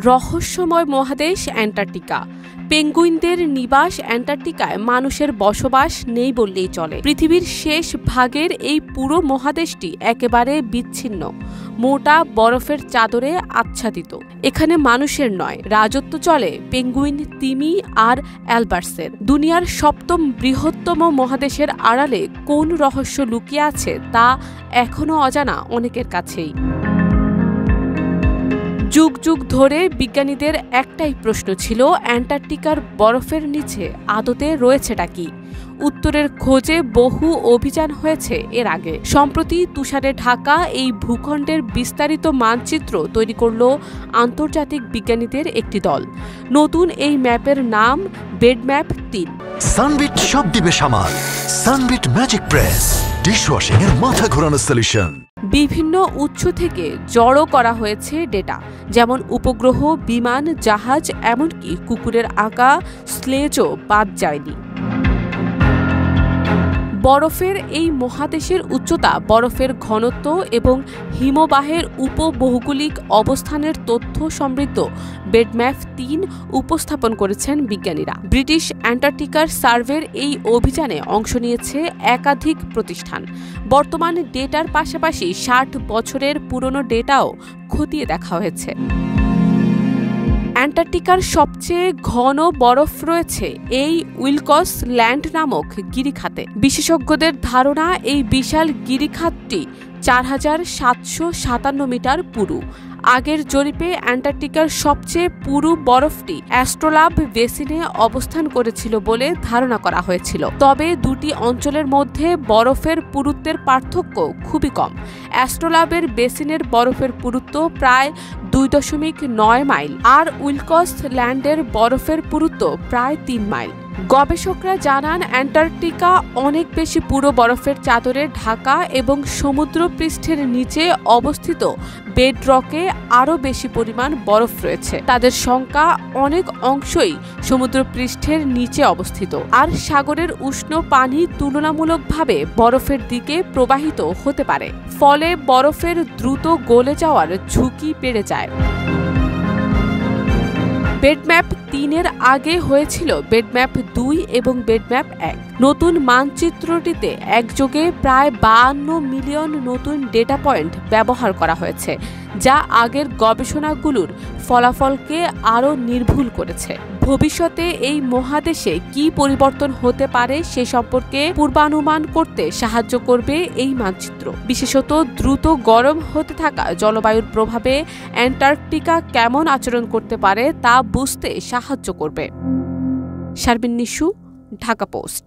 রহস্যময় মহাদেশ অ্যান্টার্কটিকা। পেঙ্গুইনদের নিবাস অ্যান্টার্কটিকায় মানুষের বসবাস নেই বললেই চলে। পৃথিবীর শেষ ভাগের এই পুরো মহাদেশটি একেবারে বিচ্ছিন্ন, মোটা বরফের চাদরে আচ্ছাদিত। এখানে মানুষের নয়, রাজত্ব চলে পেঙ্গুইন, তিমি আর অ্যালবার্সের। দুনিয়ার সপ্তম বৃহত্তম মহাদেশের আড়ালে কোন রহস্য লুকিয়ে আছে তা এখনও অজানা অনেকের কাছেই। যুগ যুগ ধরে বিজ্ঞানীদের একটাই প্রশ্ন ছিল, অ্যান্টার্কটিকার বরফের নিচে আদতে রয়েছেটা কি? উত্তরের খোঁজে বহু অভিযান হয়েছে এর আগে। সম্প্রতি তুষারে ঢাকা এই ভূখণ্ডের বিস্তারিত মানচিত্র তৈরি করল আন্তর্জাতিক বিজ্ঞানীদের একটি দল। নতুন এই ম্যাপের নাম বেডম্যাপ ৩। সানবিট সব দিবে সামাল। সানবিট ম্যাজিক প্রেস ডিশওয়াশিং এর মাথা ঘোরানো সলিউশন। বিভিন্ন উৎস থেকে জড়ো করা হয়েছে ডেটা, যেমন উপগ্রহ, বিমান, জাহাজ, এমনকি কুকুরের আঁকা স্লেজও বাদ যায়নি। বরফের এই মহাদেশের উচ্চতা, বরফের ঘনত্ব এবং হিমবাহের উপভৌগোলিক অবস্থানের তথ্য সমৃদ্ধ বেডম্যাপ ৩ উপস্থাপন করেছেন বিজ্ঞানীরা। ব্রিটিশ অ্যান্টার্কটিকার সার্ভের এই অভিযানে অংশ নিয়েছে একাধিক প্রতিষ্ঠান। বর্তমান ডেটার পাশাপাশি ৬০ বছরের পুরনো ডেটাও খতিয়ে দেখা হয়েছে। অ্যান্টার্কটিকার সবচেয়ে ঘন বরফ রয়েছে এই উইলকস ল্যান্ড নামক গিরিখাতে। বিশেষজ্ঞদের ধারণা, এই বিশাল গিরিখাতটি ৪৭৫৭ মিটার পুরু। আগের জরিপে অ্যান্টার্কটিকার সবচেয়ে পুরু বরফটি অ্যাস্ট্রোলাব বেসিনে অবস্থান করেছিল বলে ধারণা করা হয়েছিল। তবে দুটি অঞ্চলের মধ্যে বরফের পুরুত্বের পার্থক্য খুবই কম। অ্যাস্ট্রোলাবের বেসিনের বরফের পুরুত্ব প্রায় ২.৯ মাইল আর উইলকস ল্যান্ডের বরফের পুরুত্ব প্রায় ৩ মাইল। গবেষকরা জানান, অ্যান্টার্কটিকা অনেক বেশি পুরো বরফের চাদরে ঢাকা এবং সমুদ্রপৃষ্ঠের নিচে অবস্থিত বেডরকে আরও বেশি পরিমাণ বরফ রয়েছে। তাদের সংখ্যা অনেক অংশই সমুদ্রপৃষ্ঠের নিচে অবস্থিত, আর সাগরের উষ্ণ পানি তুলনামূলকভাবে বরফের দিকে প্রবাহিত হতে পারে। ফলে বরফের দ্রুত গলে যাওয়ার ঝুঁকি বেড়ে যায়। বেডম্যাপ ৩-এর আগে হয়েছিল বেডম্যাপ ২ এবং বেডম্যাপ ১। নতুন মানচিত্রটিতে একযোগে প্রায় ৫২ মিলিয়ন নতুন ডেটা পয়েন্ট ব্যবহার করা হয়েছে, যা আগের গবেষণাগুলোর ফলাফলকে আরও নির্ভুল করেছে। ভবিষ্যতে এই মহাদেশে কি পরিবর্তন হতে পারে সে সম্পর্কে পূর্বানুমান করতে সাহায্য করবে এই মানচিত্র। বিশেষত দ্রুত গরম হতে থাকা জলবায়ুর প্রভাবে অ্যান্টার্কটিকা কেমন আচরণ করতে পারে তা বুঝতে সাহায্য করবে। শারমিন নিশু, ঢাকা পোস্ট।